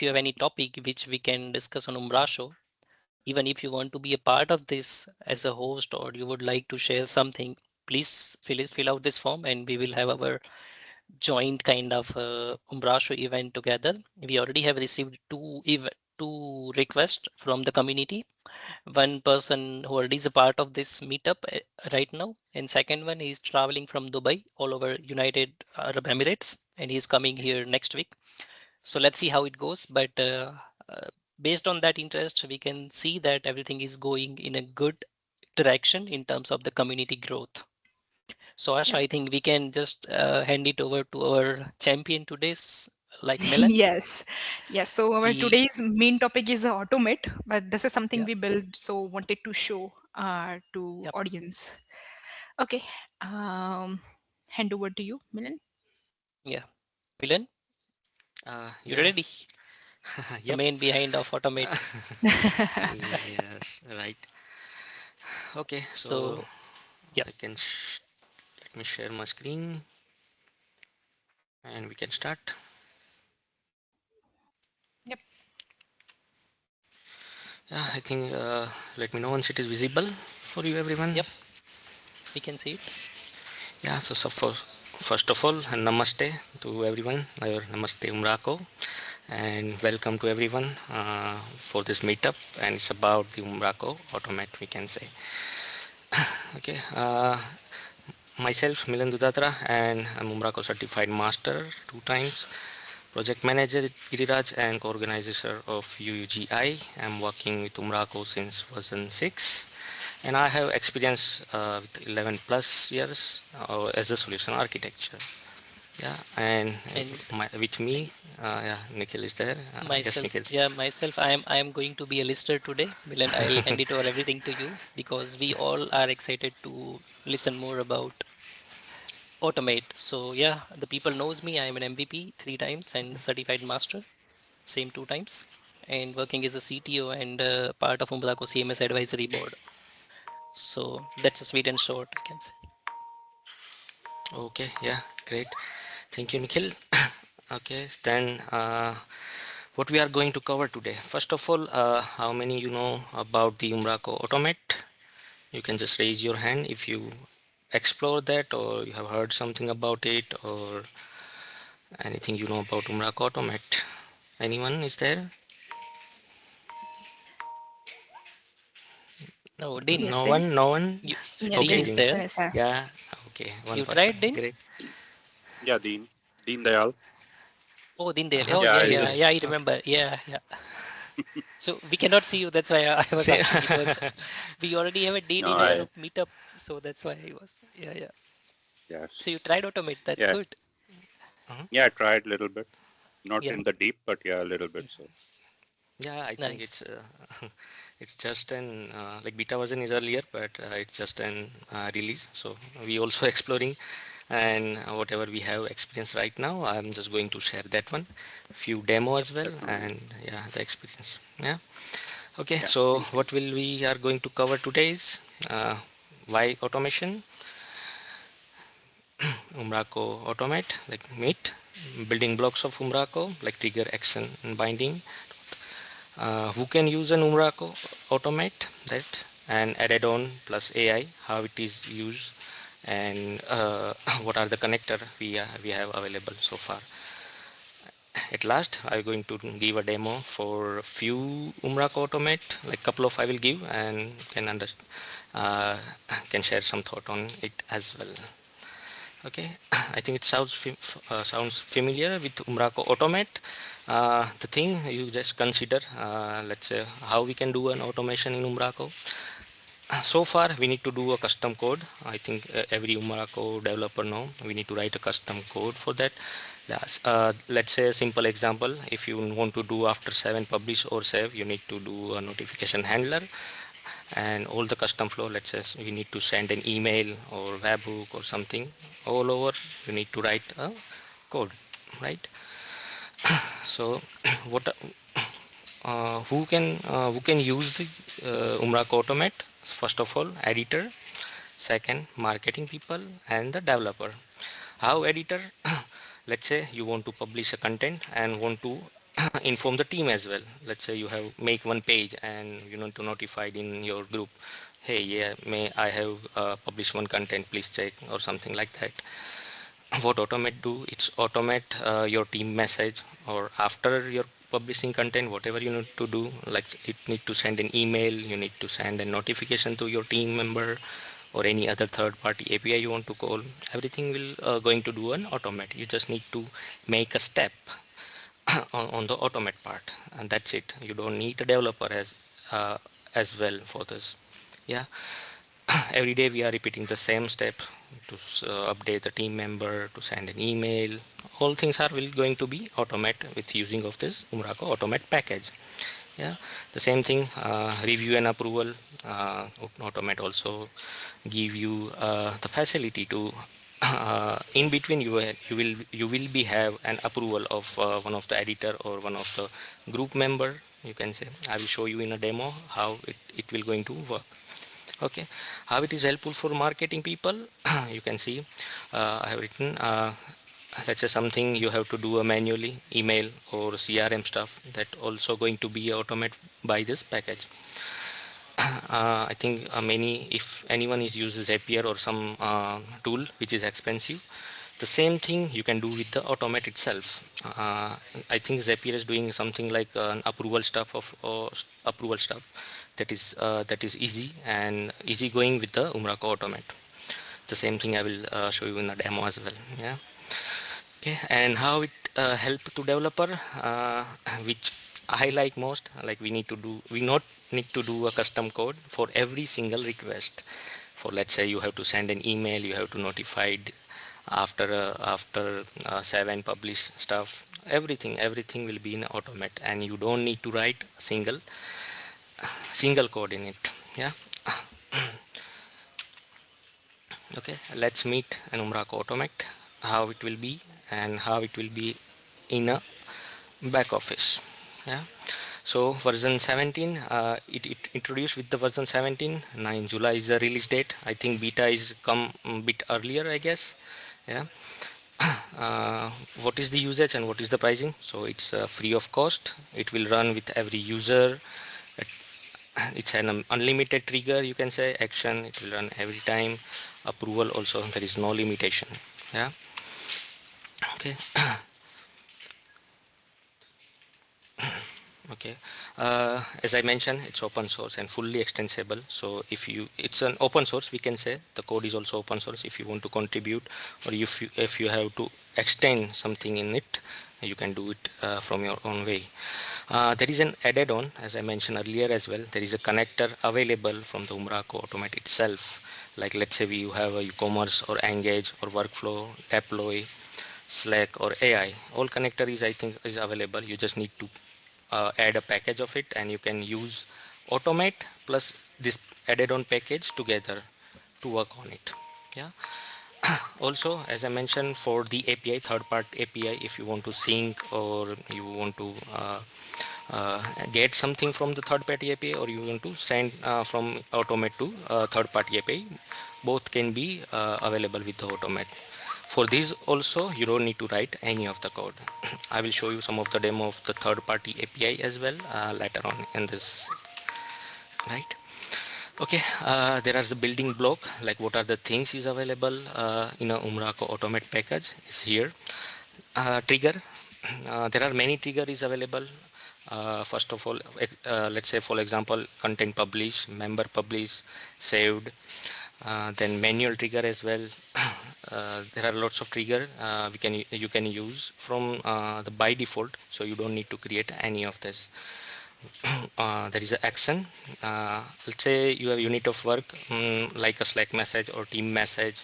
if you have any topic which we can discuss on Umbraco, even if you want to be a part of this as a host or you would like to share something, please fill out this form and we will have our joint kind of Umbraco event together. We already have received two requests from the community. One person who already is a part of this meetup right now, and second one is traveling from Dubai all over United Arab Emirates, and he's coming here next week. So let's see how it goes. But uh, based on that interest, we can see that everything is going in a good direction in terms of the community growth. So Ash, Yep. I think we can just hand it over to our champion today's, like Milan. Yes, yes. So our We today's main topic is automate, but this is something yeah, we built, so wanted to show to yep, audience. Okay, hand over to you, Milan. yeah. Milan, you Yeah. ready? The Yep. main behind of automate. Yes, right. Okay, so So yeah, I can let me share my screen and we can start. Yep. Yeah, I think let me know once it is visible for you, everyone. yep, we can see it. Yeah, first of all, namaste to everyone, or namaste Umbraco, and welcome to everyone for this meetup. And it's about the Umbraco Automate, we can say. Okay, myself, Milan Dudatra, and I'm Umbraco certified master 2 times, project manager at Giriraj, and co-organizer of UUGI. I'm working with Umbraco since version 6, and I have experience with 11 plus years as a solution architecture. Yeah, and And with me, yeah, Nikhil is there. Yes, myself, Nikhil. yeah, myself, I am going to be a listener today. Milan, I'll hand it over everything to you because we all are excited to listen more about automate. So yeah, the people knows me. I am an MVP 3 times and certified master, same 2 times, and working as a CTO and part of Umbraco CMS advisory board. So that's a sweet and short, I can say. Okay, yeah, great. Thank you, Nikhil. Okay, then what we are going to cover today. First of all, how many you know about the Umbraco Automate? You can just raise your hand if you explore that or you have heard something about it or anything you know about Umbraco Automate. Anyone is there? No, Dean, Yes, No then. one? No one? you, Yeah, Dean Okay, then. is Dean. there. Yes, sir. Yeah, okay, one You person. tried, Dean? Great. Yeah, Deen Dayal. Oh, Dean there. Oh, Uh-huh. Yeah, yeah, I yeah, You, just yeah. I okay. remember. Yeah, yeah. So we cannot see you. That's why I was See, asking. It was we already have a no, Dean in I our meetup, so that's why I was. Yeah, yeah. yes, So you tried automate. That's yeah, good. uh-huh. yeah. I tried a little bit, not Yeah, in the deep, but yeah, a little bit. So Yeah, I think nice. it's it's just an like beta version is earlier, but it's just an release. So we also exploring and whatever we have experience right now, I'm just going to share that one, few demo as well, definitely, and yeah, the experience. Yeah. Okay. yeah. So Thank you. what will we are going to cover today is why automation, Umbraco Automate, like Meet, building blocks of Umbraco, like trigger, action, and binding. Who can use an Umbraco Automate that and added on plus AI, how it is used, and what are the connector we have available so far. At last, I'm going to give a demo for few Umbraco Automate, like couple of I will give and uh, can share some thought on it as well. Okay, I think it sounds familiar with Umbraco Automate. The thing you just consider, let's say how we can do an automation in Umbraco. So far, we need to do a custom code. I think every Umbraco developer know we need to write a custom code for that. Yes, let's say a simple example. If you want to do after 7 publish or save, you need to do a notification handler and all the custom flow. Let's say we need to send an email or webhook or something all over. You need to write a code, right? So, what who can use the Umbraco Automate? First of all, editor. Second, marketing people and the developer. How editor? Let's say you want to publish a content and want to inform the team as well. Let's say you have make one page and you need to notified in your group, hey, yeah, may I have published one content, please check, or something like that. What automate do, it's automate your team message, or after you're publishing content, whatever you need to do, like it need to send an email, you need to send a notification to your team member, or any other third party API you want to call, everything will going to do an automate. You just need to make a step on the automate part, and that's it. You don't need a developer as well for this. Yeah. Every day we are repeating the same step to update the team member, to send an email. All things are will going to be automate with using of this Umbraco automate package. Yeah, the same thing, review and approval. Automate also give you the facility to in between you will be have an approval of one of the editor or one of the group member, you can say. I will show you in a demo how it will going to work. Okay, how it is helpful for marketing people. You can see I have written, let's say something you have to do a manually, email or CRM stuff, that also going to be automated by this package. I think many, if anyone is uses Zapier or some tool which is expensive, the same thing you can do with the automate itself. I think Zapier is doing something like an approval stuff of approval stuff that is easy and easy going with the Umbraco automate. The same thing I will show you in the demo as well. Yeah. Okay, and how it help to developer, which I like most, like we not need to do a custom code for every single request. For let's say you have to send an email, you have to notify after 7 publish stuff. Everything will be in automate, and you don't need to write a single code in it. Yeah. Okay, let's meet an Umbraco automate, how it will be and how it will be in a back office. Yeah. So version 17, it introduced with the version 17. 9 July is the release date. I think beta is come a bit earlier, I guess. Yeah. uh, what is the usage and what is the pricing? So it's free of cost. It will run with every user. It's an unlimited trigger, you can say, action. It will run every time. Approval also, there is no limitation. Yeah. Okay. Okay, as I mentioned, it's open source and fully extensible. So if you, it's an open source, we can say the code is also open source. If you want to contribute, or if you have to extend something in it, you can do it from your own way. There is an added on, as I mentioned earlier as well. There is a connector available from the Umbraco Automate itself. Like let's say you have a e-commerce or Engage or workflow, deploy, Slack or AI. All connector is, I think, is available. You just need to add a package of it, and you can use automate plus this added on package together to work on it. Yeah. Also, as I mentioned, for the API, third party API, if you want to sync or you want to uh, get something from the third party API, or you want to send from automate to third party API, both can be available with the automate. For this also, you don't need to write any of the code. I will show you some of the demo of the third party API as well later on in this. Right. Okay, there are the building block, like what are the things is available in a Umbraco automate package is here. Trigger, there are many trigger is available. First of all, let's say for example, content publish, member publish, saved, then manual trigger as well. There are lots of trigger you can use from the by default, so you don't need to create any of this. There is an action. Let's say you have unit of work, like a Slack message or team message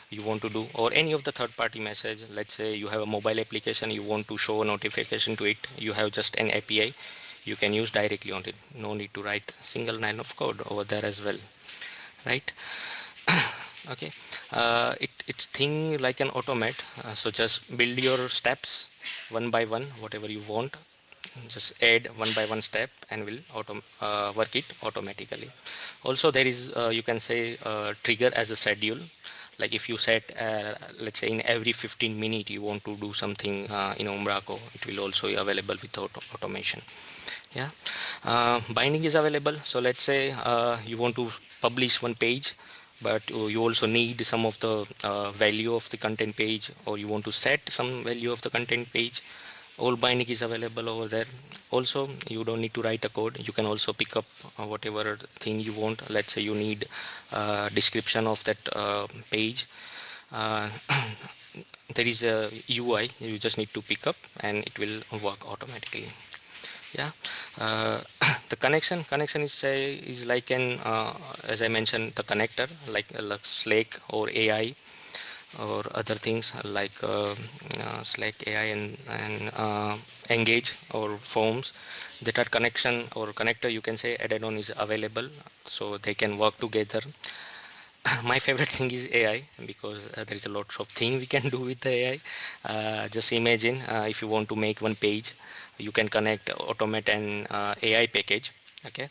you want to do, or any of the third party message. Let's say you have a mobile application, you want to show a notification to it, you have just an API, you can use directly on it. No need to write single line of code over there as well. Right. Okay, it's thing like an automate, so just build your steps one by one, whatever you want, just add one by one step and will work it automatically. Also there is you can say trigger as a schedule, Like if you set, let's say in every 15 minutes you want to do something in Umbraco, it will also be available with automation. Yeah. Binding is available. So let's say you want to publish one page, but you also need some of the value of the content page, or you want to set some value of the content page. All binding is available over there. Also, you don't need to write a code. You can also pick up whatever thing you want. Let's say you need description of that page. uh, there is a UI you just need to pick up and it will work automatically. Yeah. uh, the connection is like an as I mentioned, the connector like Slack or AI or other things like Slack, AI, and Engage or forms that are connection or connector, you can say, add-on is available, so they can work together. My favorite thing is AI because there is a lot of thing we can do with the AI. Just imagine if you want to make one page, you can connect automate and AI package. Okay,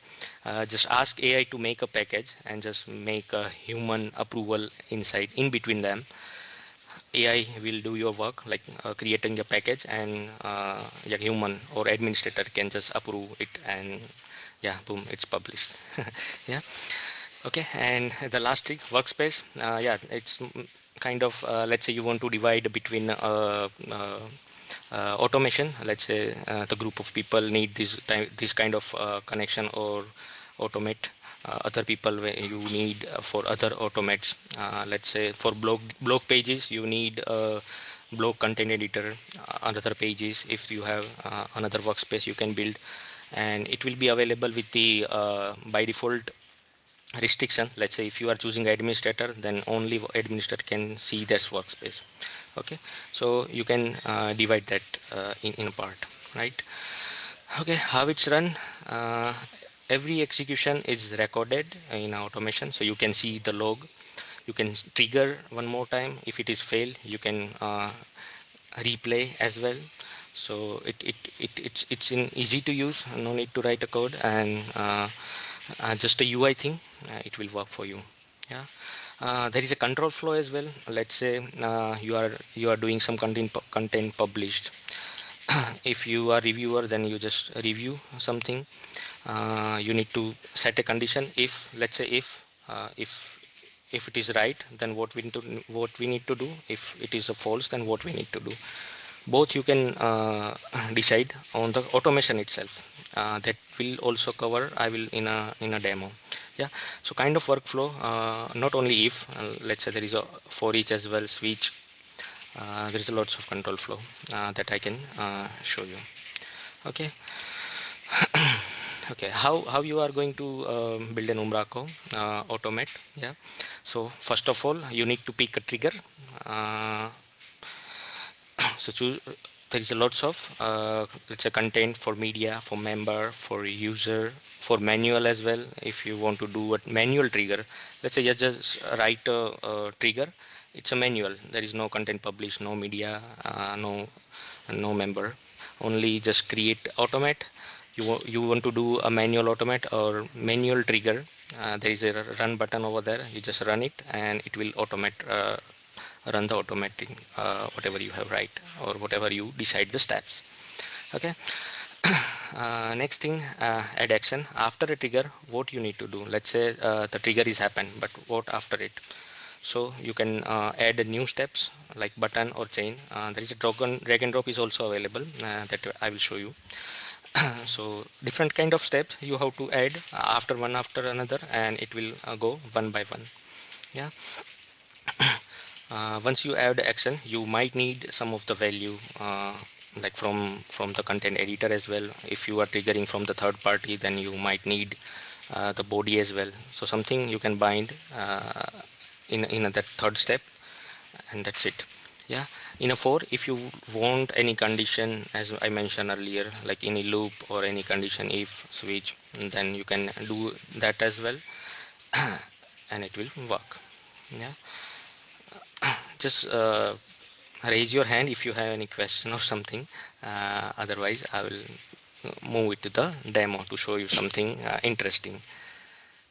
just ask AI to make a package and just make a human approval inside in between them. AI will do your work like creating a package, and yeah, human or administrator can just approve it, and yeah, boom, it's published. Yeah. Okay, and the last thing, workspace. Yeah, it's kind of, let's say you want to divide between automation. Let's say the group of people need this kind of connection or automate. Other people you need for other automates. Let's say for blog pages you need blog content editor. Another pages, if you have another workspace you can build, and it will be available with the by default restriction. Let's say if you are choosing administrator, then only administrator can see this workspace. Okay, so you can divide that in a part, right? Okay, how it's run. uh, every execution is recorded in automation, so you can see the log. You can trigger one more time. If it is failed, you can replay as well. So it's in easy to use, no need to write a code, and just a UI thing, it will work for you. Yeah. There is a control flow as well. Let's say you are doing some content published. If you are reviewer, then you just review something. You need to set a condition. If, let's say, if it is right, then what we need to do. If it is a false, then what we need to do. Both you can decide on the automation itself. That will also cover, I will in a demo. Yeah. So kind of workflow, not only if, let's say there is a for each as well, switch. There is a lots of control flow that I can show you. Okay. Okay, how you are going to build an Umbraco automate. Yeah. So first of all, you need to pick a trigger. uh, so choose, there is a lots of let's say content for media, for member, for user, for manual as well. If you want to do a manual trigger, let's say you just write a trigger. It's a manual, there is no content published, no media, no member, only just create automate. You want to do a manual automate or manual trigger. There is a run button over there, you just run it and it will automate run the automatic whatever you have write or whatever you decide the steps. Okay. Next thing, add action after a trigger. What you need to do, let's say the trigger is happened, but what after it? So you can add new steps like button or chain. There is a drag and drop is also available that I will show you. So different kind of steps you have to add after one after another, and it will go one by one. Yeah. Once you add action, you might need some of the value like from the content editor as well. If you are triggering from the third party, then you might need the body as well. So something you can bind in that third step, and that's it. Yeah. In a for, if you want any condition, as I mentioned earlier, like any loop or any condition, if switch, then you can do that as well. And it will work. Yeah. Just raise your hand if you have any question or something. Otherwise I will move it to the demo to show you something interesting.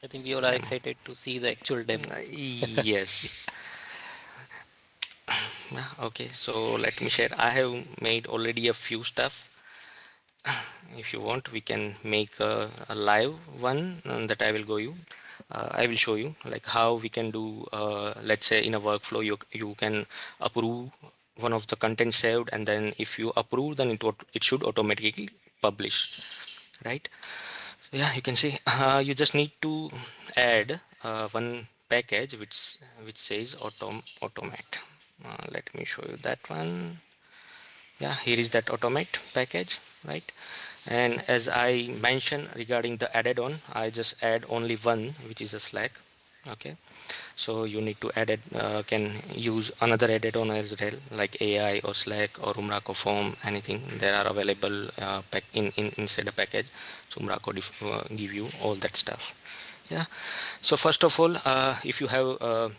I think we all are excited to see the actual demo. Yes. Yeah, okay, so let me share. I have made already a few stuff. If you want, we can make a live one that I will show you like how we can do, let's say in a workflow, you can approve one of the content saved, and then if you approve, then it should automatically publish, right? So yeah, you can see you just need to add one package which says automate. Let me show you that one. Yeah, here is that automate package, right? And as I mentioned regarding the added on, I just add only one, which is a Slack. Okay, so you need to add it, can use another added on as well, like AI or Slack or Umbraco form, anything. There are available inside a package. So Umbraco give you all that stuff. Yeah, so first of all, if you have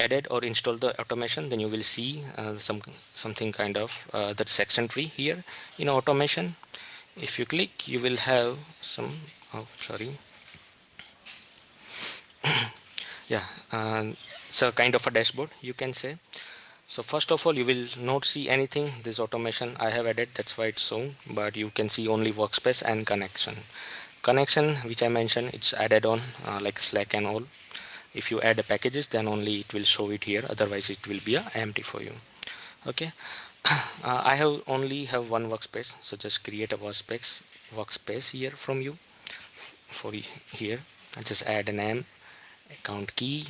added or installed the automation, then you will see something kind of that section tree here in automation. If you click, you will have some, oh sorry, yeah, so kind of a dashboard, you can say. So first of all, you will not see anything. This automation I have added, that's why it's shown, but you can see only workspace and connection, which I mentioned, it's added on like Slack and all. If you add the packages, then only it will show it here, otherwise it will be empty for you. Okay. I have only have one workspace, so just create a workspace here from you for here. I just add a name, account key,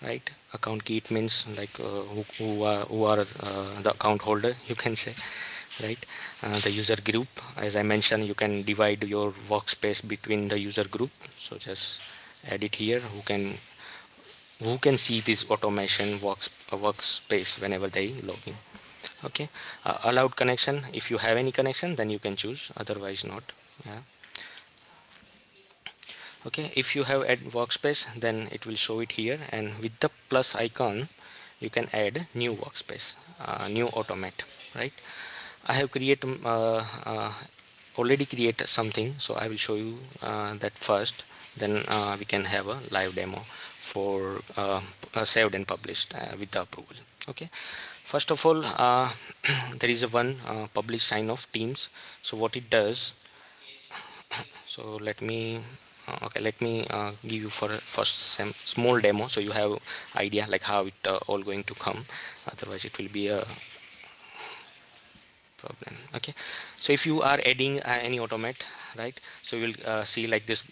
right? Account key, it means like who are the account holder, you can say, right? The user group, as I mentioned, you can divide your workspace between the user group, so just add it here. Who can see this automation workspace whenever they log in. Okay. Allowed connection, if you have any connection, then you can choose, otherwise not. Yeah. Okay, if you have add workspace, then it will show it here, and with the plus icon you can add new workspace, new automate, right? I have already created something, so I will show you that first, then we can have a live demo for saved and published with the approval. Okay, first of all, there is a one publish sign off Teams. So what it does, so let me give you for first some small demo, so you have idea like how it all going to come, otherwise it will be a problem. Okay, so if you are adding any automate, right, so you will see like this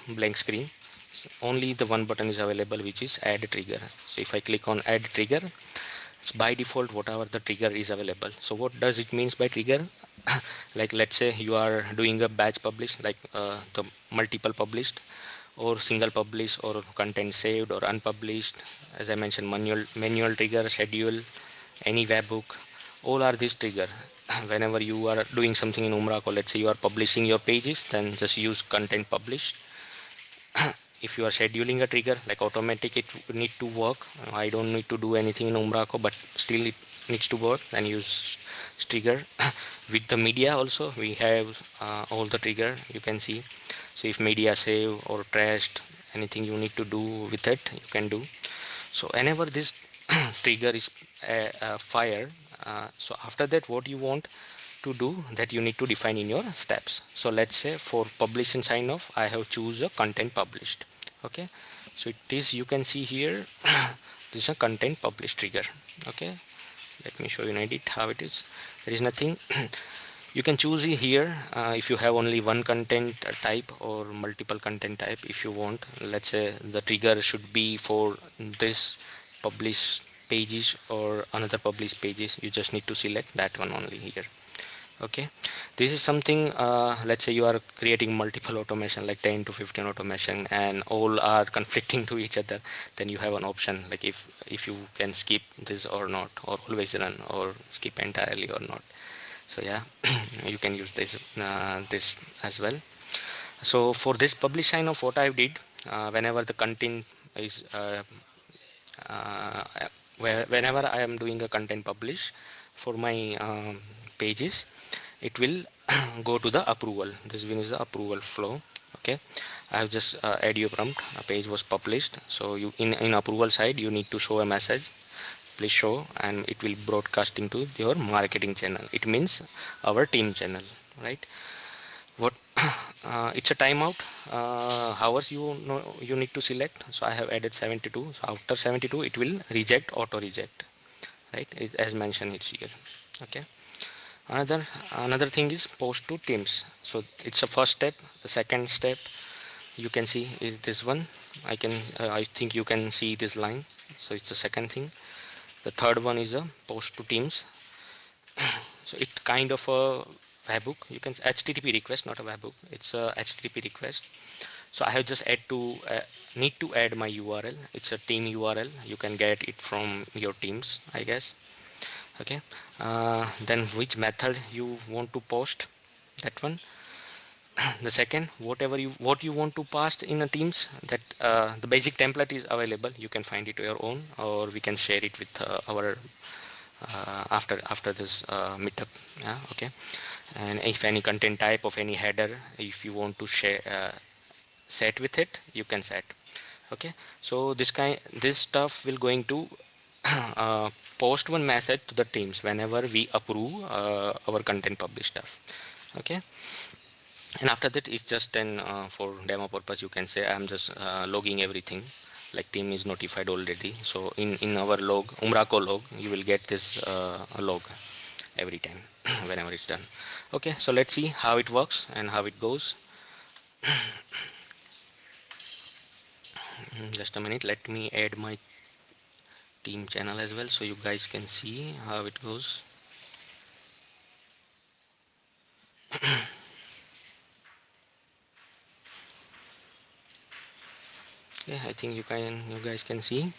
blank screen. Only the one button is available, which is add trigger. So if I click on add trigger, it's by default whatever the trigger is available. So what does it means by trigger? Like let's say you are doing a batch publish, like the multiple published or single publish or content saved or unpublished. As I mentioned, manual trigger, schedule, any webhook, all are this trigger. Whenever you are doing something in Umbraco, let's say you are publishing your pages, then just use content published. If you are scheduling a trigger like automatic, it need to work. I don't need to do anything in Umbraco, but still it needs to work, then use trigger. With the media also we have all the trigger, you can see. So if media save or trashed, anything you need to do with it, you can do. So whenever this trigger is fired, so after that what you want to do, that you need to define in your steps. So let's say for publish and sign off, I have choose a content published. Okay, so it is, you can see here, this is a content published trigger. Okay, let me show you in edit how it is. There is nothing. You can choose here if you have only one content type or multiple content type. If you want, let's say the trigger should be for this publish pages or another publish pages, you just need to select that one only here. Okay, this is something, let's say you are creating multiple automation like 10 to 15 automation and all are conflicting to each other, then you have an option like if you can skip this or not, or always run, or skip entirely or not. So yeah, you can use this as well. So for this publish sign of, what I did, whenever the content is uh, whenever I am doing a content publish for my pages, it will go to the approval. This one is the approval flow. Okay, I have just add your prompt, a page was published. So you in approval side, you need to show a message, simply show, and it will broadcasting to your marketing channel. It means our team channel, right? What it's a timeout hours you need to select. So I have added 72. So after 72 it will reject, auto reject, right? As mentioned it's here. Okay. Another thing is post to teams. So it's a first step. The second step you can see is this one. I think you can see this line. So it's the second thing. The third one is a post to teams. So it's kind of a webhook. You can HTTP request, not a webhook. It's a HTTP request. So I have just need to add my URL. It's a team URL. You can get it from your teams, I guess. Okay. Then which method you want to post, that one. The second, what you want to pass in a teams, that the basic template is available. You can find it your own, or we can share it with our after this meetup. Yeah, okay. And if any content type of any header, if you want to share set with it, you can set. Okay. So this stuff will going to uh, post one message to the teams whenever we approve our content publish stuff. Okay. And after that, it's just an for demo purpose, you can say I'm just logging everything, like team is notified already. So in our log, Umbraco log, you will get this log every time whenever it's done. Okay, so let's see how it works and how it goes. Just a minute, let me add my team channel as well so you guys can see how it goes. Okay, I think you guys can see.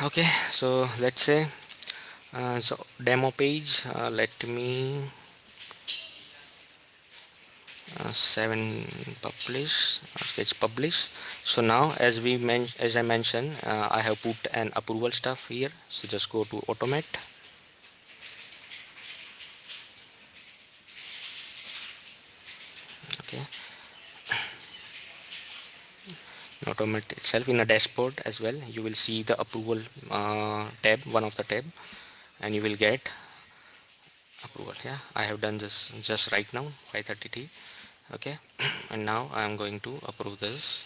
Okay, so let's say so demo page, let me 7 publish, let's publish. So now as I mentioned, I have put an approval stuff here. So just go to automate. Okay, automate itself in a dashboard as well. You will see the approval tab, one of the tab, and you will get approval. Yeah, I have done this just right now, 5:30. Okay, and now I am going to approve this.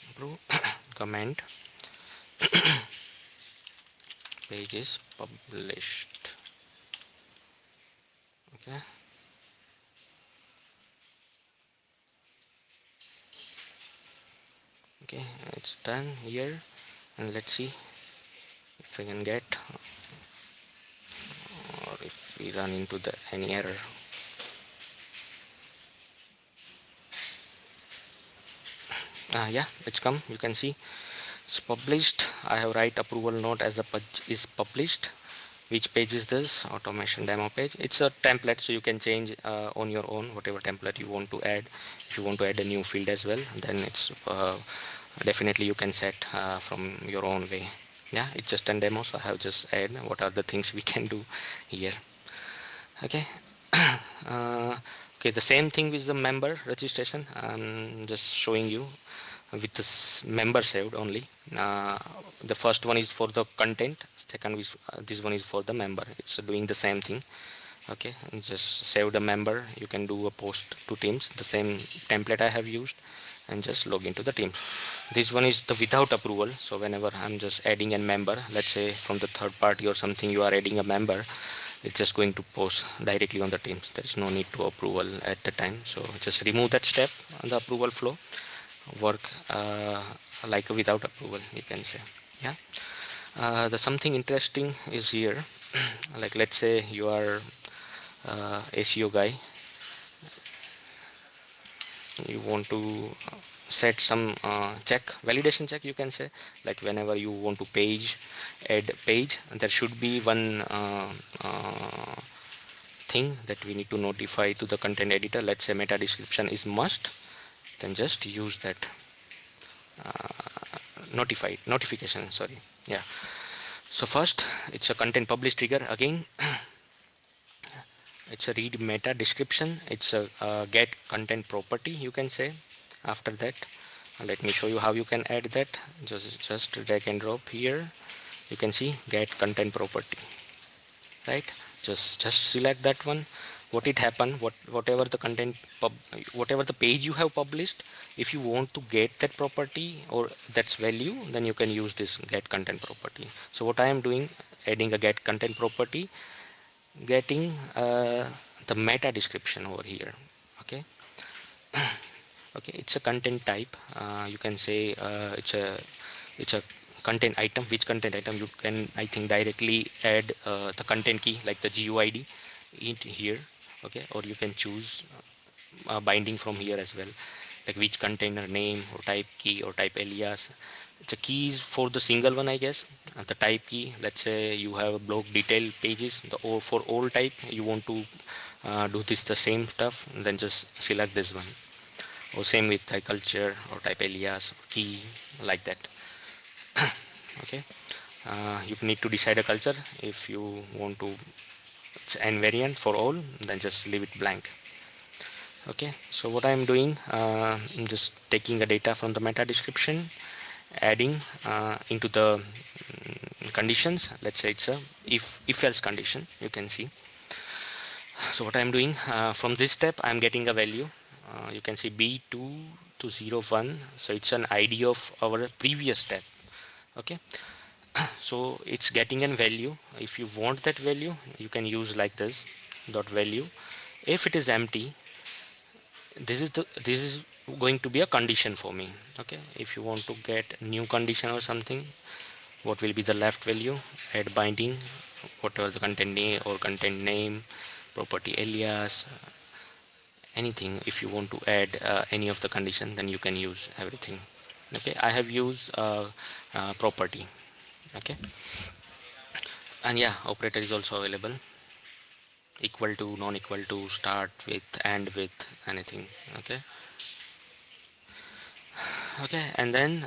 Approve comment. Page is published. Okay. Okay, it's done here, and let's see if we can get, or if we run into any error. Yeah, it's come. You can see it's published. I have write approval note as a is published. Which page is this? Automation demo page. It's a template, so you can change on your own whatever template you want to add. If you want to add a new field as well, then it's definitely you can set from your own way. Yeah, it's just a demo, so I have just add what are the things we can do here. Okay. Okay, the same thing with the member registration. I'm just showing you with this member saved only. The first one is for the content, second is this one is for the member. It's doing the same thing. Okay, and just save the member. You can do a post to teams, the same template I have used, and just log into the team. This one is the without approval. So whenever I'm just adding a member, let's say from the third party or something, you are adding a member, it's just going to post directly on the teams. There is no need to approval at the time. So just remove that step on the approval flow. Work like without approval, you can say. Yeah. The something interesting is here. Like let's say you are SEO guy, you want to set some validation check, you can say, like whenever you want to add page, there should be one thing that we need to notify to the content editor. Let's say meta description is must, then just use that notification, sorry. Yeah, so first it's a content publish trigger. Again, it's a read meta description. It's a get content property, you can say. After that, Let me show you how you can add that. Just drag and drop here. You can see get content property, right? Just select that one. What it happen, whatever the content whatever the page you have published, if you want to get that property or that's value, then you can use this get content property. So what I am doing, adding a get content property, getting the meta description over here. Okay. Okay, it's a content type. You can say it's a content item. Which content item you can, I think, directly add the content key like the GUID in here. Okay, or you can choose binding from here as well, like which container name or type key or type alias. The key is for the single one, I guess. The type key, let's say you have a blog detail pages, or for all type you want to do this the same stuff, then just select this one. Or same with type culture or type alias or key, like that. Okay. You need to decide a culture. If you want to it's n variant for all, then just leave it blank. Okay, so what I'm doing, I'm just taking the data from the meta description, adding into the conditions. Let's say it's a if else condition, you can see. So what I'm doing, from this step I'm getting a value. You can see B2 to 01, so it's an ID of our previous step. Okay, so it's getting a value. If you want that value, you can use like this dot value. If it is empty, this is going to be a condition for me. Okay, if you want to get new condition or something, what will be the left value? Add binding, whatever the content name or content name, property alias, anything. If you want to add any of the condition, then you can use everything. Okay, I have used property. Okay, and yeah, operator is also available, equal to, non-equal to, start with, end with, anything. Okay. Okay, and then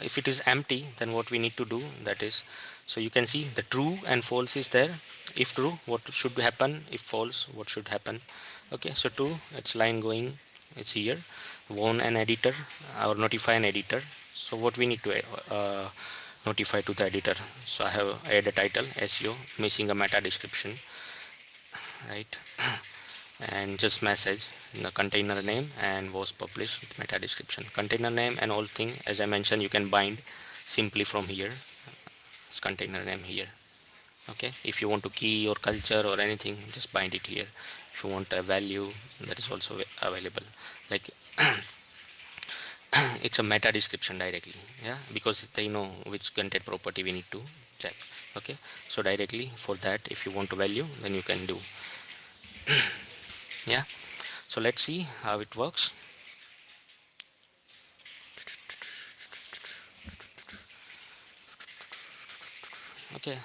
if it is empty, then what we need to do, that is, so you can see the true and false is there. If true, what should happen? If false, what should happen? Okay, so true, it's line going, it's here, warn an editor or notify an editor. So what we need to notify to the editor? So I have add a title SEO missing a meta description, right? And just message the container name and was published with meta description. Container name and all thing, as I mentioned, you can bind simply from here. It's container name here. Okay, if you want to key or culture or anything, just bind it here. If you want a value, that is also available. Like it's a meta description directly, yeah, because they know which content property we need to check. Okay, so directly for that, if you want to value, then you can do. Yeah, so let's see how it works. Okay,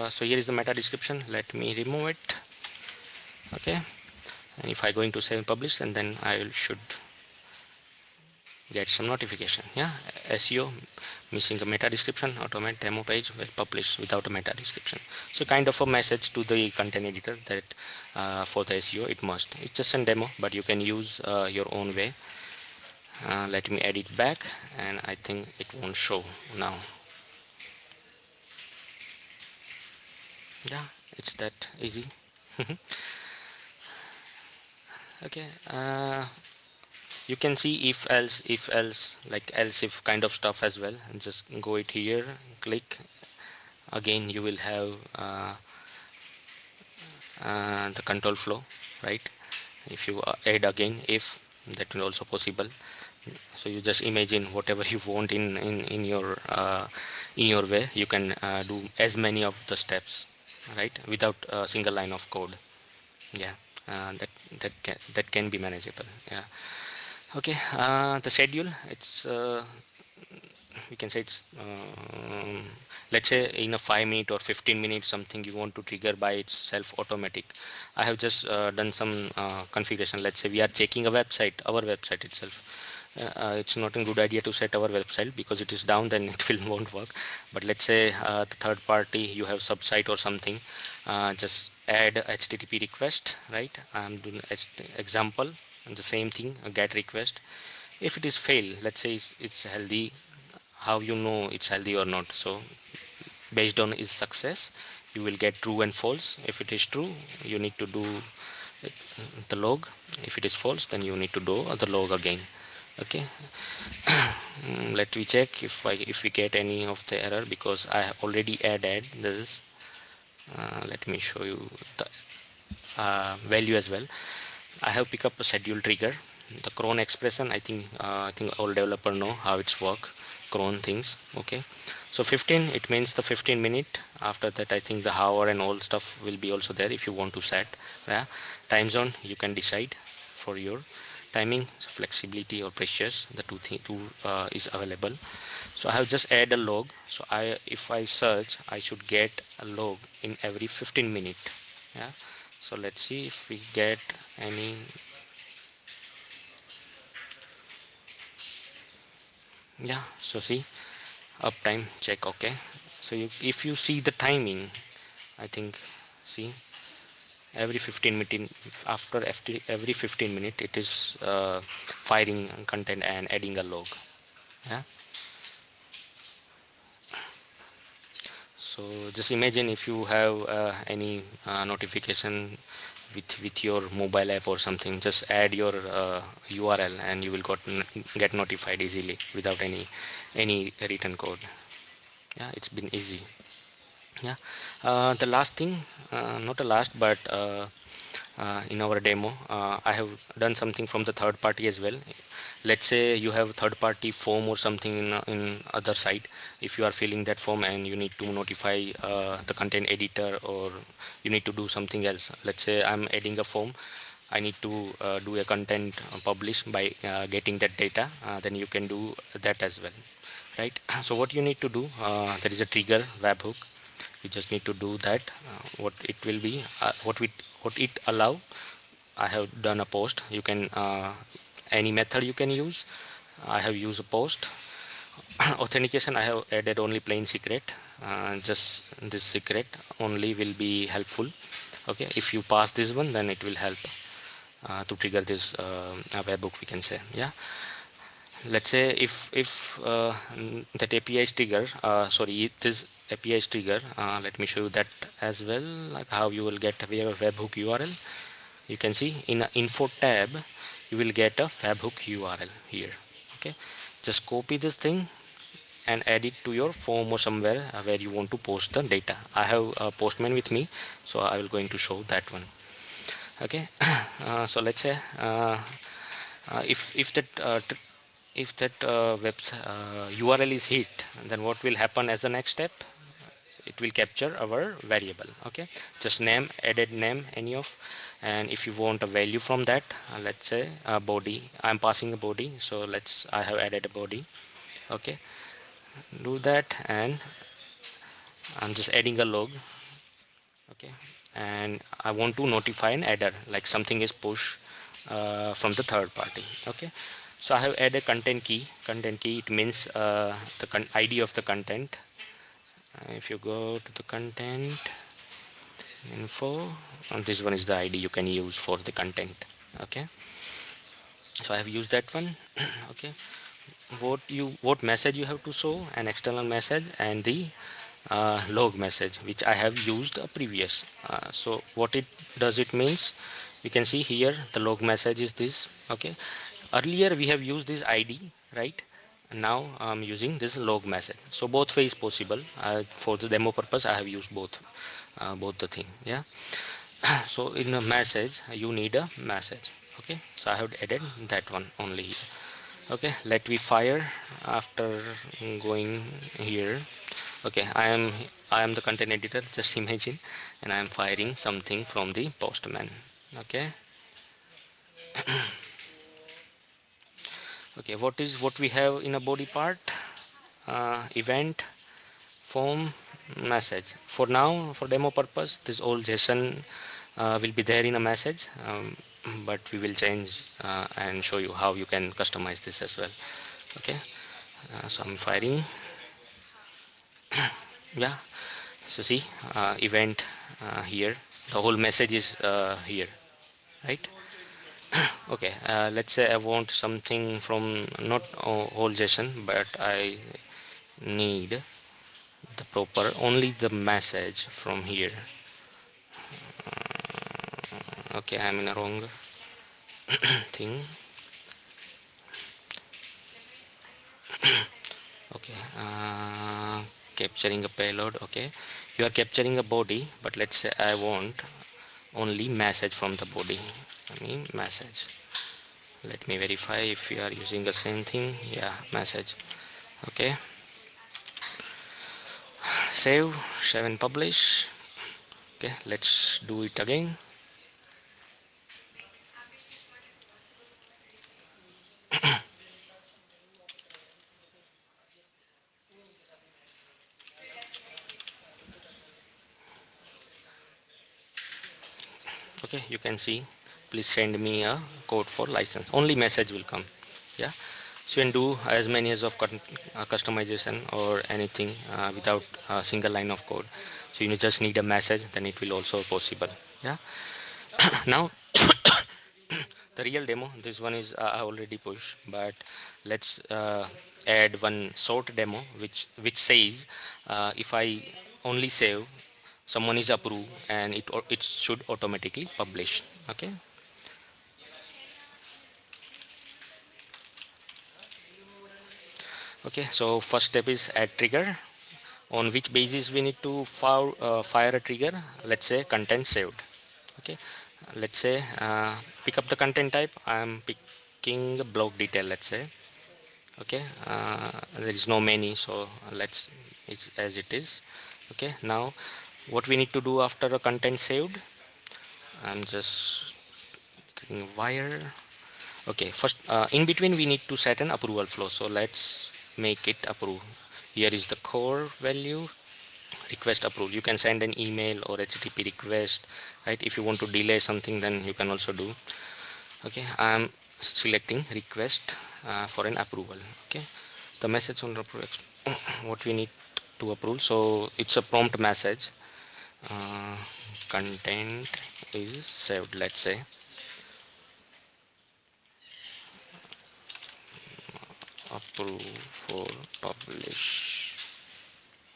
so here is the meta description. Let me remove it. Okay, and if I going to save and publish, and then I will should get some notification. Yeah, SEO missing a meta description, automate demo page will publish without a meta description. So kind of a message to the content editor that for the SEO it must. It's just a demo, but you can use your own way. Let me edit back, and I think it won't show now. Yeah, it's that easy. Okay, you can see if else, like else if kind of stuff as well, and just go it here, click again, you will have the control flow, right? If you add again if, that will also possible. So you just imagine whatever you want in your way, you can do as many of the steps, right, without a single line of code. Yeah, that can be manageable. Yeah. Okay, the schedule, it's we can say it's let's say in a 5 minute or 15 minutes something you want to trigger by itself automatic. I have just done some configuration. Let's say we are checking a website, our website itself. It's not a good idea to set our website because it is down, then it will won't work. But let's say the third party, you have subsite or something, just add HTTP request, right? I'm doing example, and the same thing, a get request, If it is fail, let's say it's healthy, how you know it's healthy or not? So based on its success, you will get true and false. If it is true, you need to do the log. If it is false, then you need to do the log again. Okay. Let me check if we get any of the error, because I have already added this. Let me show you the value as well. I have picked up a schedule trigger, the cron expression. I think all developer know how it's work, cron things. Okay, so 15, it means the 15 minute. After that, I think the hour and all stuff will be also there if you want to set. Yeah, time zone you can decide for your timing. So flexibility or pressures, the two is available. So I have just add a log. So if I search, I should get a log in every 15 minute. Yeah, so let's see if we get any. Yeah, so see, uptime check. Okay, so if you see the timing, I think, see, every 15 minute, after every 15 minute, it is firing content and adding a log. Yeah, so just imagine if you have any notification with your mobile app or something, just add your URL and you will get notified easily without any written code. Yeah, it's been easy. Yeah, the last thing, not the last, but in our demo, I have done something from the third party as well. Let's say you have third party form or something in other site. If you are filling that form and you need to notify the content editor, or you need to do something else. Let's say I'm adding a form, I need to do a content publish by getting that data, then you can do that as well, right? So what you need to do, there is a trigger webhook. You just need to do that. What it will be, what it allow. I have done a post. You can any method you can use. I have used a post. Authentication, I have added only plain secret. Just this secret only will be helpful. Okay, if you pass this one, then it will help to trigger this webhook, we can say. Yeah, let's say if that API is trigger, sorry, this API is trigger, let me show you that as well, like how you will get aware of webhook URL. You can see in a info tab, you will get a webhook URL here. Okay, just copy this thing and add it to your form or somewhere where you want to post the data. I have a postman with me, so I will going to show that one. Okay, so let's say if that URL is hit, then what will happen as the next step? It will capture our variable. Okay, just name, added name, any of, and if you want a value from that, let's say body, I'm passing a body, so I have added a body. Okay, do that, and I'm just adding a log. Okay, and I want to notify an adder, like something is push from the third party. Okay, so I have added content key. It means the ID of the content. If you go to the content info, and this one is the ID you can use for the content. Okay, so I have used that one. Okay, what message you have to show, an external message and the log message, which I have used previous. So what it does, it means you can see here the log message is this. Okay, earlier we have used this ID, right? Now I'm using this log message, so both ways possible. For the demo purpose, I have used both the thing. Yeah, so in a message you need a message. Okay, so I have added that one only here. Okay, let me fire after going here. Okay, I am the content editor, just imagine, and I am firing something from the postman. Okay, okay, what we have in a body part? Event, form, message. For now, for demo purpose, this old JSON will be there in a message, but we will change and show you how you can customize this as well. Okay, so I'm firing. Yeah, so see, event here, the whole message is here, right? Okay, let's say I want something from not whole JSON, but I need the proper only the message from here. Okay, I'm in a wrong thing. Okay, capturing a payload. Okay, you are capturing a body, but let's say I want only message from the body. I mean message. Let me verify if you are using the same thing. Yeah, message. Okay, save, save and publish. Okay, let's do it again. Okay, you can see, please send me a code for license. Only message will come. Yeah, so you can do as many as of customization or anything without a single line of code. So you just need a message, then it will also possible. Yeah. Now the real demo, this one is I already pushed, but let's add one short demo which says if I only save, someone is approved and it should automatically publish. Okay. Okay, so first step is add trigger. On which basis we need to fire a trigger? Let's say content saved. Okay, let's say pick up the content type. I am picking block detail, let's say. Okay, there is no many, so let's it's as it is. Okay, now what we need to do after a content saved? I'm just clicking wire. Okay, first in between we need to set an approval flow, so let's make it approve. Here is the core value, request approve. You can send an email or HTTP request, right? If you want to delay something, then you can also do. Okay, I'm selecting request for an approval. Okay, the message on approve what we need to approve, so it's a prompt message. uh, Content is saved, let's say. Approve for publish.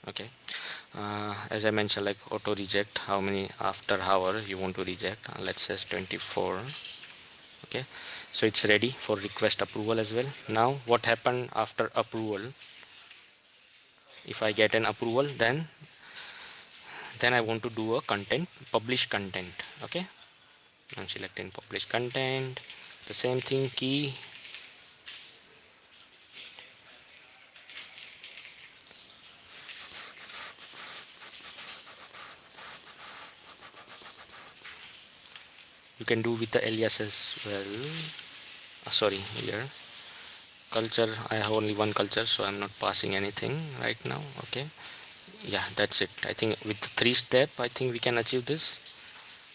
Okay, as I mentioned, like auto reject, how many after hour you want to reject. Let's say 24. Okay, so it's ready for request approval as well. Now what happened after approval? If I get an approval, then I want to do a content publish content. Okay, I'm selecting publish content, the same thing, key. You can do with the alias as well. Sorry, here culture, I have only one culture, so I'm not passing anything right now. Okay, yeah, that's it. I think with 3 step I think we can achieve this.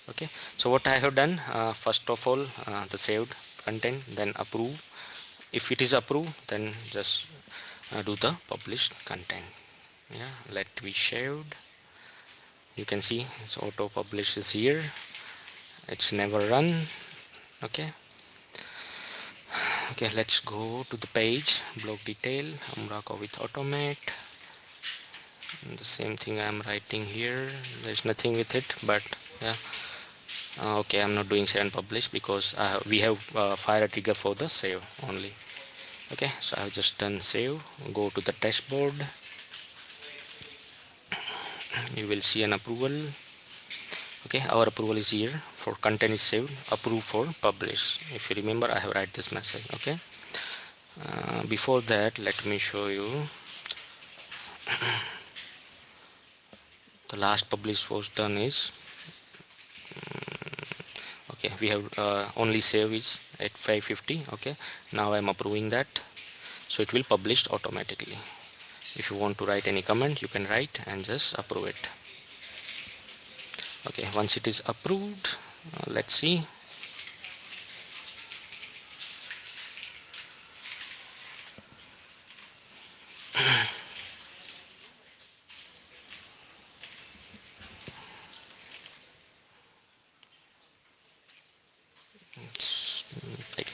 Okay, so what I have done, first of all, the saved content, then approve. If it is approved, then just do the published content. Yeah, let me saved. You can see it's auto publishes here. It's never run. Okay, okay, let's go to the page, block detail, Umbraco with automate. And the same thing I'm writing here. There's nothing with it, but yeah. Okay, I'm not doing save and publish because we have fire a trigger for the save only. Okay, so I've just done save. Go to the dashboard. You will see an approval. Okay, our approval is here for content is saved, approve for publish. If you remember, I have write this message. Okay, before that, let me show you the last publish was done is okay. We have only save is at 550. Okay, now I'm approving that, so it will publish automatically. If you want to write any comment, you can write and just approve it. Okay, once it is approved, let's see.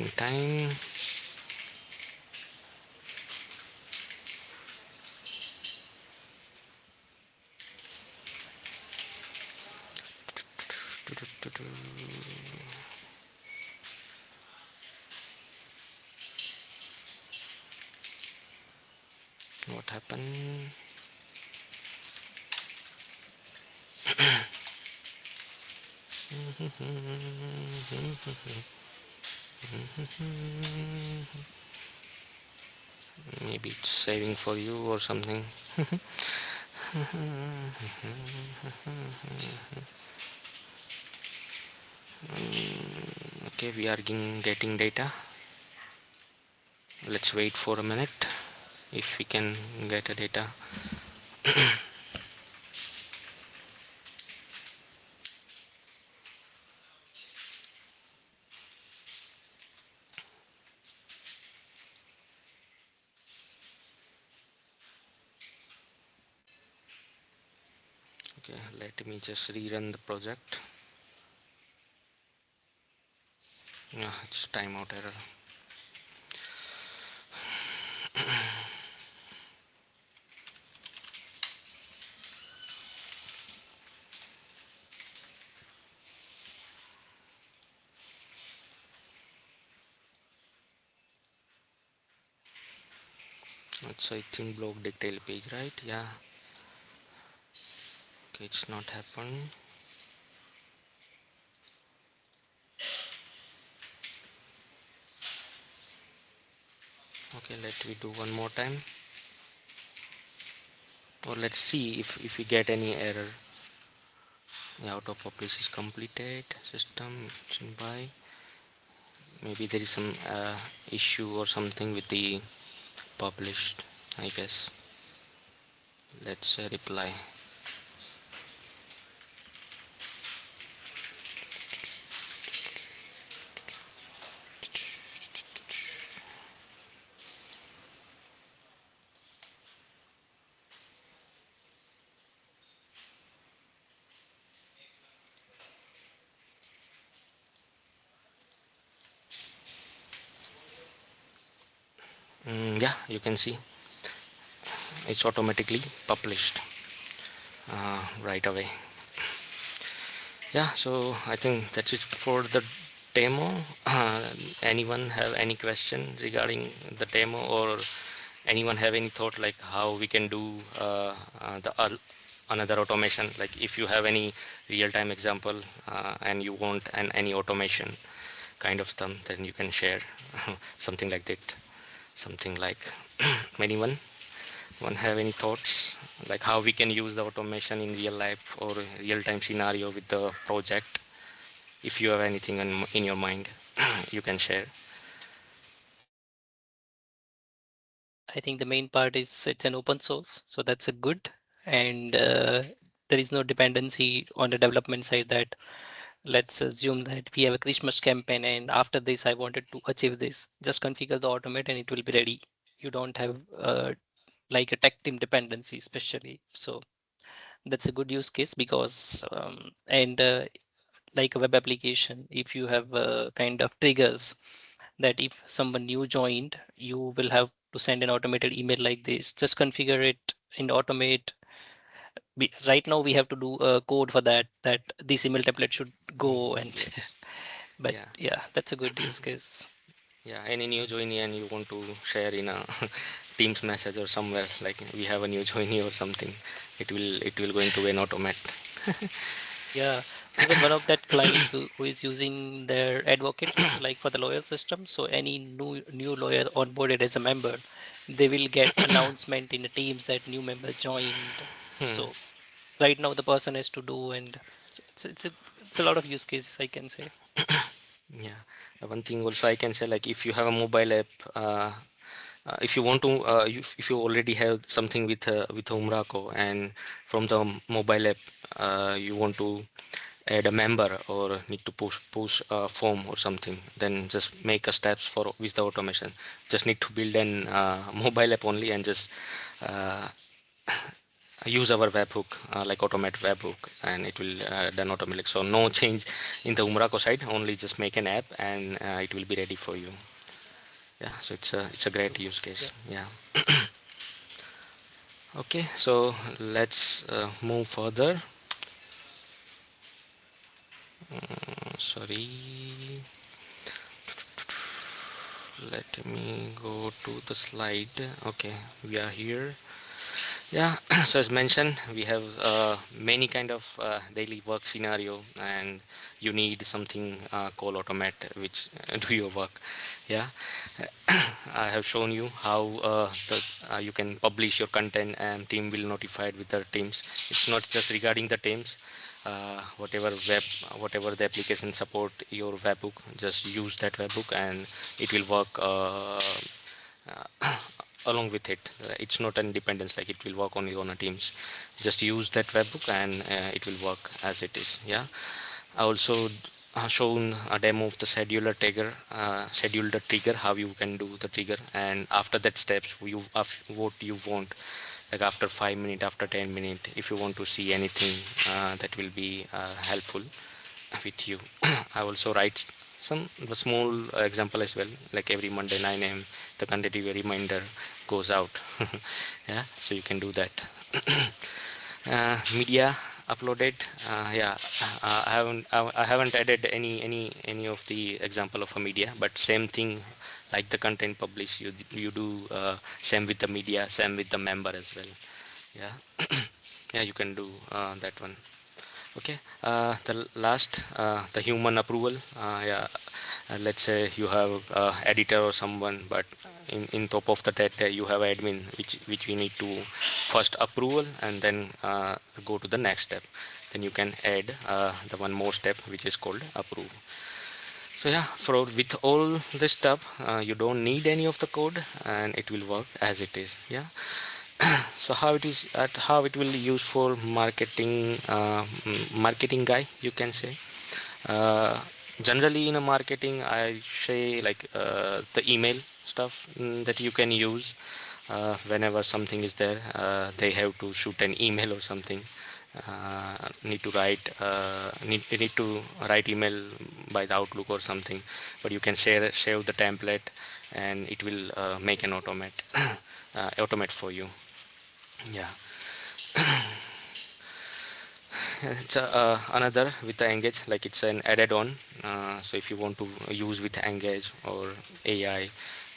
taking time. What happened? Maybe it's saving for you or something. Okay, we are getting data. Let's wait for a minute if we can get a data. Okay, let me just rerun the project. Yeah, it's timeout error. It's 18 block detail page, right? Yeah. Okay, it's not happened. Okay, let me do one more time, or let's see if we get any error. Yeah, auto publish is completed. System by. Maybe there is some issue or something with the published, I guess. Let's reply. Yeah, you can see it's automatically published right away. Yeah, so I think that's it for the demo. Anyone have any question regarding the demo, or anyone have any thought like how we can do the another automation? Like if you have any real-time example and you want any automation kind of stuff, then you can share something like that. Something like anyone have any thoughts like how we can use the automation in real life or real-time scenario with the project? If you have anything in your mind, you can share. I think the main part is it's an open source, so that's a good. And there is no dependency on the development side that let's assume that we have a Christmas campaign and after this I wanted to achieve this. Just configure the automate and it will be ready. You don't have like a tech team dependency especially. So that's a good use case because and like a web application, if you have kind of triggers that if someone new joined, you will have to send an automated email like this. Just configure it in automate. Right now we have to do a code for that this email template should go and Yes. but Yeah. yeah, that's a good use case. Yeah, any new joinee and you want to share in a Teams message or somewhere like we have a new joinee or something, it will go into an automate. Yeah, even one of that client who is using their advocates like for the lawyer system. So any new lawyer onboarded as a member, they will get announcement in the teams that new member joined. So right now the person has to do, and so it's a lot of use cases I can say. Yeah. One thing also I can say, like if you have a mobile app, if you want to, if you already have something with Umbraco, and from the mobile app you want to add a member or need to push a form or something, then just make a steps for with the automation. Just need to build an mobile app only and just uh, use our webhook, like automate webhook, and it will done automatically. So no change in the Umbraco side, only just make an app and it will be ready for you. Yeah, so it's a great use Yeah. case. Yeah. Okay, so let's move further. Sorry, let me go to the slide. Okay, we are here. Yeah, so as mentioned, we have many kind of daily work scenario, and you need something called automate, which do your work. Yeah, I have shown you how you can publish your content and team will notify it with their teams. It's not just regarding the teams. Whatever the application support your webhook, just use that webhook and it will work along with it. It's not an independence, like it will work only on a teams. Just use that webhook and it will work as it is. Yeah. I also shown a demo of the schedule the trigger, how you can do the trigger, and after that steps what you want, like after 5 minutes, after 10 minutes, if you want to see anything that will be helpful with you. I also write some small example as well, like every Monday 9 a.m. the content reminder goes out. Yeah, so you can do that. Media uploaded. Yeah, I haven't added any of the example of a media, but same thing like the content publish, you do same with the media, same with the member as well. Yeah. Yeah, you can do that one. Okay, the last, the human approval. Yeah, let's say you have editor or someone, but in top of the that you have admin, which you need to first approval and then go to the next step. Then you can add the one more step, which is called approve. So yeah, for with all this stuff, you don't need any of the code, and it will work as it is. Yeah. So how it will use for marketing, marketing guy, you can say. uh, Generally in a marketing, I say like the email stuff, that you can use whenever something is there. They have to shoot an email or something, need to write email by the Outlook or something, but you can save the template and it will make an automate for you. Yeah. It's another with the engage, like it's an added on. So if you want to use with engage or AI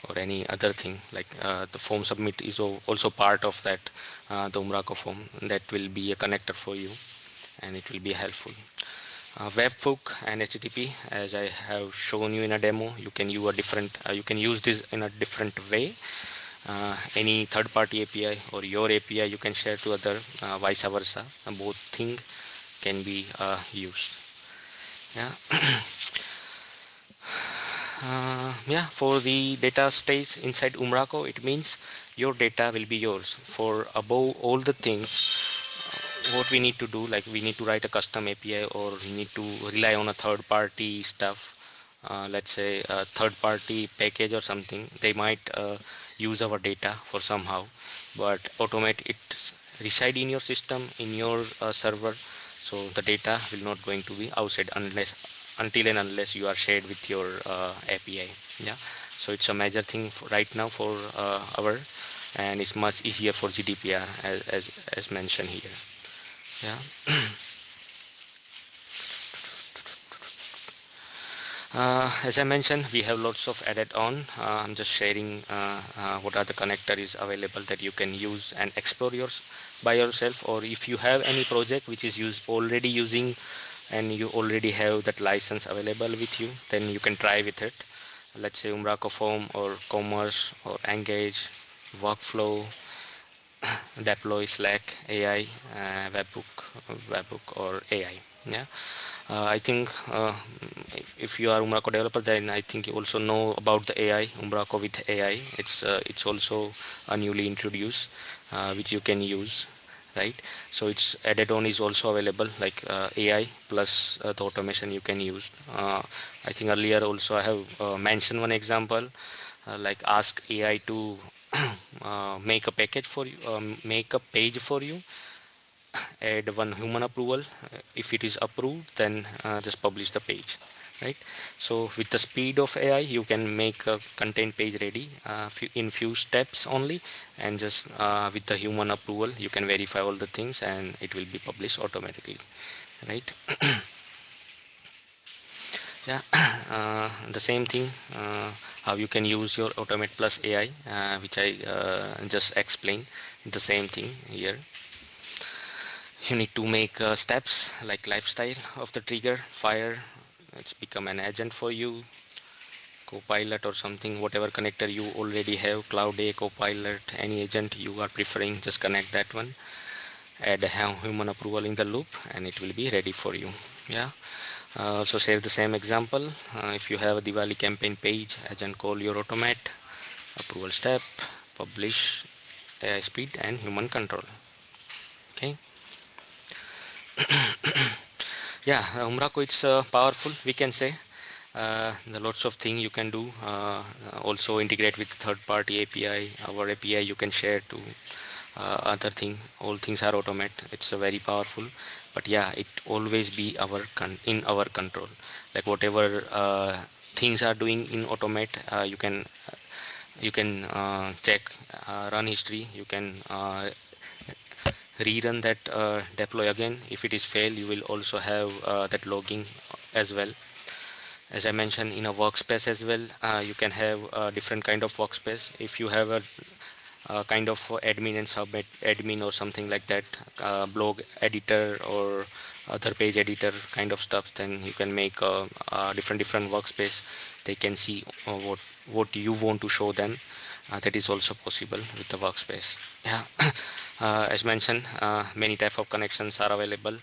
or any other thing, like the form submit is also part of that, the Umbraco form, that will be a connector for you and it will be helpful. Webhook and HTTP, as I have shown you in a demo, you can use you can use this in a different way. Any third-party API or your API you can share to other, vice versa. Both thing can be used. Yeah. Yeah, for the data stays inside Umbraco, it means your data will be yours. For above all the things, what we need to do, like we need to write a custom API or we need to rely on a third party stuff. Let's say a third party package or something, they might use our data for somehow, but automate it reside in your system, in your server, so the data will not going to be outside until and unless you are shared with your API. Yeah, so it's a major thing right now for our, and it's much easier for GDPR, as mentioned here. Yeah. As I mentioned, we have lots of added on. I'm just sharing what are the connector is available that you can use and explore yours by yourself, or if you have any project which is already using and you already have that license available with you, then you can try with it. Let's say Umbraco Form or Commerce or Engage, Workflow, Deploy, Slack, AI, webhook or AI. Yeah. I think if you are Umbraco developer, then I think you also know about the AI, Umbraco with AI. It's also a newly introduced, which you can use, right? So it's added on is also available, like AI plus the automation you can use. I think earlier also I have mentioned one example, like ask AI to make a package for you, make a page for you, add one human approval. If it is approved, then just publish the page, right? So with the speed of AI, you can make a content page ready in few steps only, and just with the human approval, you can verify all the things, and it will be published automatically, right? Yeah, the same thing, how you can use your Automate Plus AI, which I just explained. The same thing here. You need to make steps like lifestyle of the trigger, fire, it's become an agent for you, Copilot or something, whatever connector you already have, Cloud A, Copilot, any agent you are preferring, just connect that one. Add a human approval in the loop, and it will be ready for you. Yeah. Also share the same example. If you have a Diwali campaign page, agent call your Automate, approval step, publish, AI speed and human control. Okay. Yeah, Umbraco, it's powerful, we can say. The lots of things you can do. Also integrate with third-party API. Our API you can share to other thing. All things are automate. It's very powerful. But yeah, it always be in our control. Like whatever things are doing in automate, you can check run history. You can rerun that deploy again. If it is fail, you will also have that logging as well. As I mentioned, in a workspace as well, you can have a different kind of workspace. If you have a kind of admin and sub admin or something like that, blog editor or other page editor kind of stuff, then you can make a different workspace. They can see what you want to show them. That is also possible with the workspace. Yeah. As mentioned, many type of connections are available,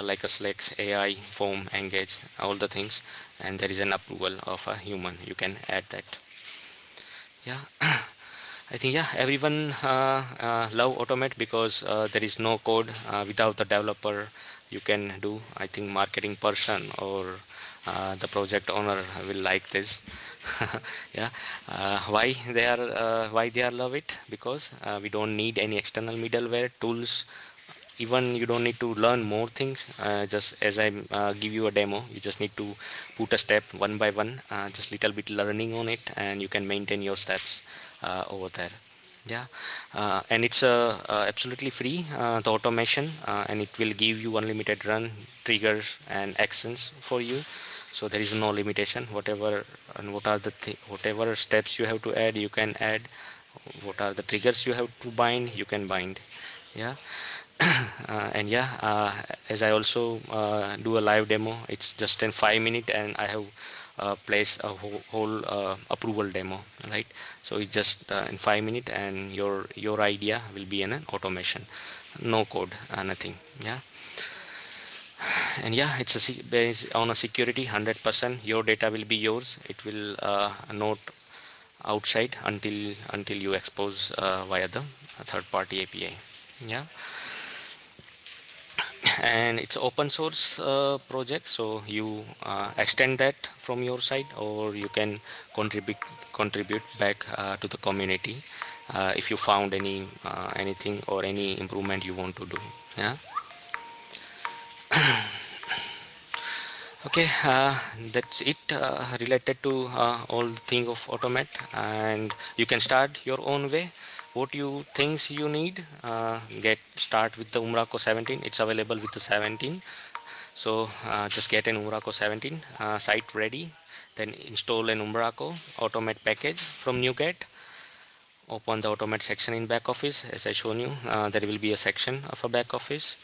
like a Slack, AI, form, engage, all the things, and there is an approval of a human. You can add that. Yeah. I think yeah, everyone love automate because there is no code without the developer. You can do. I think marketing person or the project owner will like this. Yeah, why they are love it, because we don't need any external middleware tools. Even you don't need to learn more things. Just as I give you a demo, you just need to put a step one by one, just little bit learning on it, and you can maintain your steps over there. Yeah. And it's absolutely free, the automation, and it will give you unlimited run triggers and actions for you. So there is no limitation. Whatever and what are the whatever steps you have to add, you can add. What are the triggers you have to bind, you can bind. Yeah. And yeah, as I also do a live demo, it's just in 5 minutes, and I have placed a whole approval demo, right? So it's just in 5 minutes, and your idea will be in an automation, no code, nothing. Yeah. And yeah, it's based on a security 100%. Your data will be yours. It will not outside until you expose via the third party API. Yeah. And it's open source project, so you extend that from your side, or you can contribute back to the community if you found anything or any improvement you want to do. Yeah. Okay, that's it related to all the thing of automate, and you can start your own way. What you things you need, get start with the Umbraco 17. It's available with the 17. So just get an Umbraco 17 site ready, then install an Umbraco Automate package from NuGet. Open the Automate section in back office. As I shown you, there will be a section of a back office.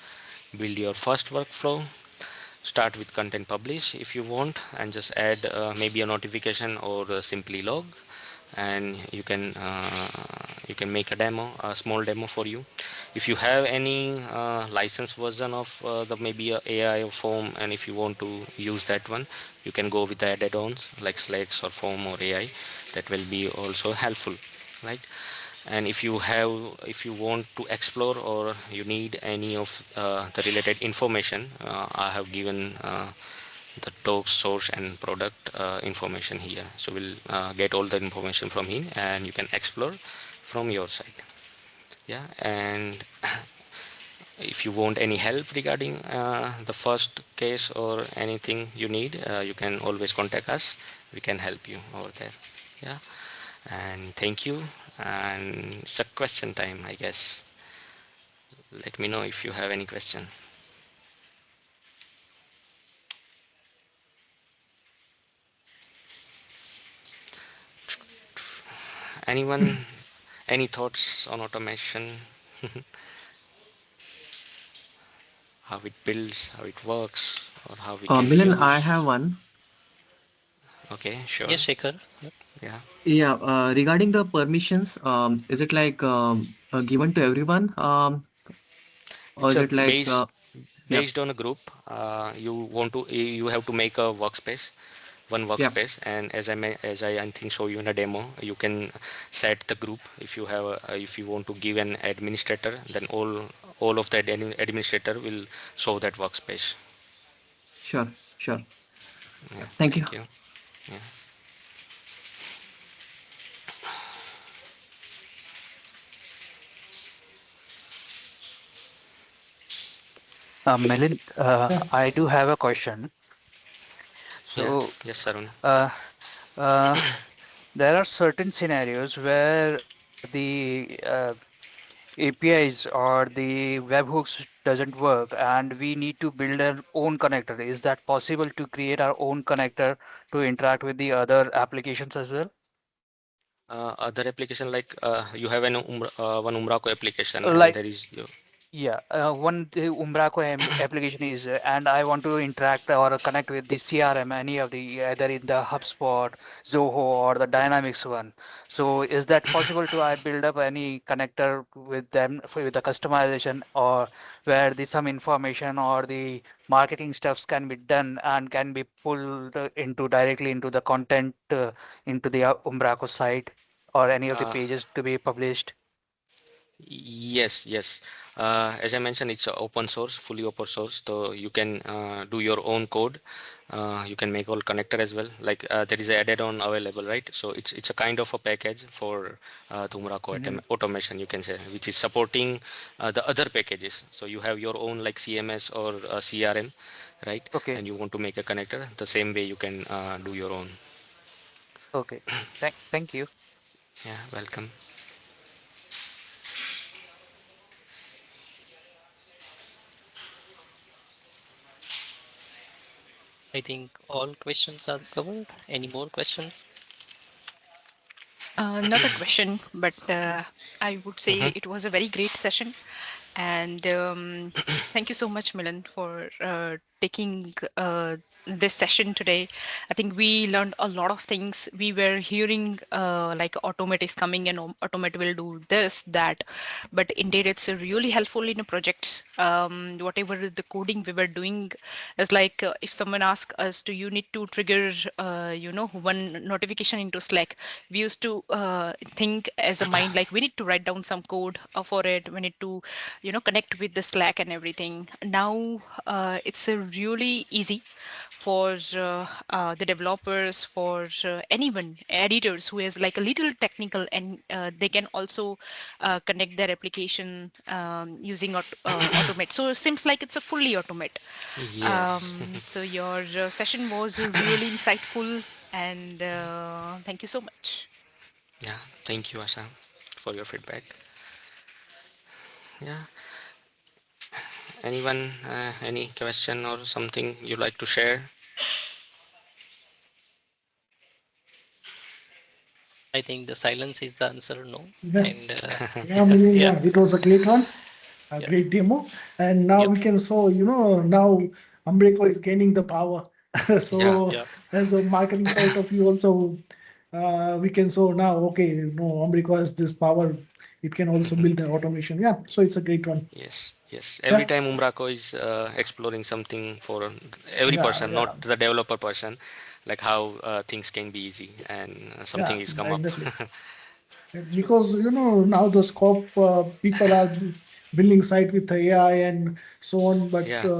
Build your first workflow. Start with content publish if you want, and just add maybe a notification or simply log, and you can make a small demo for you. If you have any licensed version of the maybe a AI or form, and if you want to use that one, you can go with the add-ons like Slacks or form or AI. That will be also helpful, right? And if you want to explore or you need any of the related information, I have given the talk source and product information here, so we'll get all the information from him, and you can explore from your side. Yeah. And if you want any help regarding the first case or anything you need, you can always contact us. We can help you over there. Yeah, and thank you. And it's a question time, I guess. Let me know if you have any question. Anyone? Any thoughts on automation? How it builds, how it works, or how we can Milan, I have use? one. Okay, sure. Yes, Shekhar. Yep. Yeah. Yeah, regarding the permissions, is it like given to everyone, or It's is a it like yeah, based on a group. You have to make a workspace, one yeah, workspace, and as I think show you in a demo, you can set the group. If you have if you want to give an administrator, then all of the administrator will show that workspace. sure, sure. Yeah, Yeah, thank you. thank you. Yeah. Milind, Yeah. I do have a question. Yeah. So, Yes, Sarun. uh, uh, there are certain scenarios where the APIs or the webhooks doesn't work, and we need to build our own connector. Is that possible to create our own connector to interact with the other applications as well? Other application like you have one Umbraco application, and Like there is your. Yeah, one the Umbraco application is, and I want to interact or connect with the CRM, any of the either in the HubSpot, Zoho, or the Dynamics one. So, is that possible to I build up any connector with them with the customization, or where the some information or the marketing stuffs can be done and can be pulled into directly into the content into the Umbraco site or any of the Uh, pages to be published? Yes, yes. As I mentioned, it's open source, fully open source, so you can do your own code. You can make all connector as well. Like there is a added on available, right? So it's a kind of a package for the Umbraco automation, you can say, which is supporting the other packages. So you have your own like CMS or CRM, right? Okay, And you want to make a connector, the same way you can do your own. okay. Thank you. Yeah, welcome. I think all questions are covered. Any more questions? Not a question, but I would say Mm-hmm. it was a very great session. And thank you so much, Milan, for taking this session today. I think we learned a lot of things. We were hearing like Automate is coming and Automate will do this, that. But indeed, it's really helpful in a projects. Whatever the coding we were doing is like if someone asks us, do you need to trigger, one notification into Slack? We used to think as a mind like we need to write down some code for it. We need to connect with the Slack and everything. Now it's really easy for the developers, for anyone, editors who is like a little technical, and they can also connect their application using automate. So it seems like it's a fully automate. Yes. So your session was really insightful, and thank you so much. Yeah, thank you, Asha, for your feedback. Yeah, anyone, any question or something you like to share? I think the silence is the answer, no. Yeah. And Yeah, I mean, yeah, yeah, it was a great one, a yeah, great demo. And now yep, we can show, now Umbraco is gaining the power. Yeah, So yeah. as a marketing point of view also, we can show now, okay, no, Umbraco has this power. It can also build the automation. Yeah, so it's a great one. yes, yes. Every Yeah, time Umbraco is exploring something for every yeah, person, not yeah, the developer person, like how things can be easy and something yeah, is come up. exactly. Because now the scope, people are building site with AI and so on, but Yeah,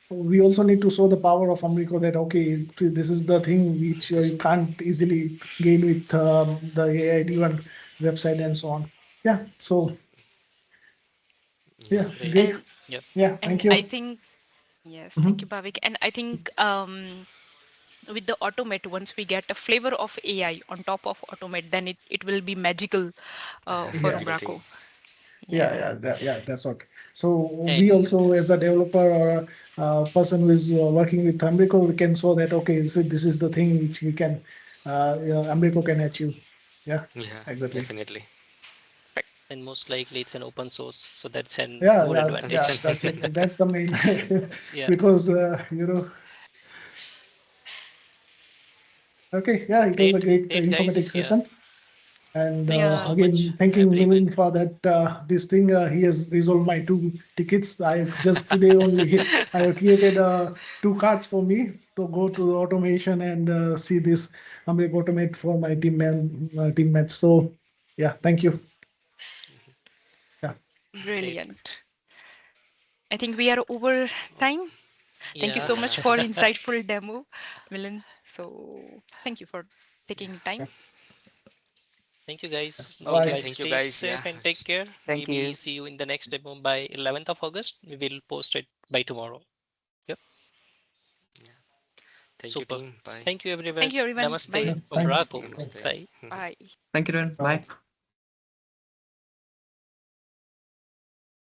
we also need to show the power of Umbrico that okay, this is the thing which you this, can't easily gain with the AI driven website and so on. Yeah, so Yeah, Yeah. Great. great. And Yep. Yeah, and thank I you. think yes, thank you, Mhm. Bhavik. And I think with the automate, once we get a flavor of AI on top of automate, then it will be magical for Yeah. Magical thing. Umbraco. Yeah, Yeah. that's okay. So we And also, as a developer or a person who is working with Umbrico, we can show that okay, this is the thing which we can, Umbrico can achieve. Yeah, Yeah, exactly. definitely. and most likely it's an open source, so that's an Yeah, more yeah, And yeah. advantage. That's the main Yeah. because okay. Yeah, it was a Great. great Great informative guys. Yeah. session. And Thank you so much, again, thanking everyone. Milan for that this thing. He has resolved my two tickets. I just today only I have created two cards for me to go to the automation and see this Umbric automate for my teammates. So yeah, thank you. Yeah, Great. Brilliant. I think we are over time. Thank you Yeah. so much yeah. for insightful demo, Milan. So thank you for taking yeah. time. Thank you guys. Bye Okay, Meanwhile, bye. thank you stay guys. Yeah. safe and take care. Thank Maybe you. see you in the next demo by 11th of August. We will post it by tomorrow. Yep. Thank you, Super. team. Bye. Thank you, Thank everyone. you, everyone. Bye. Namaste. Thanks. Umbraco. Namaste. Bye. Bye. Thank you, everyone. Bye. Bye.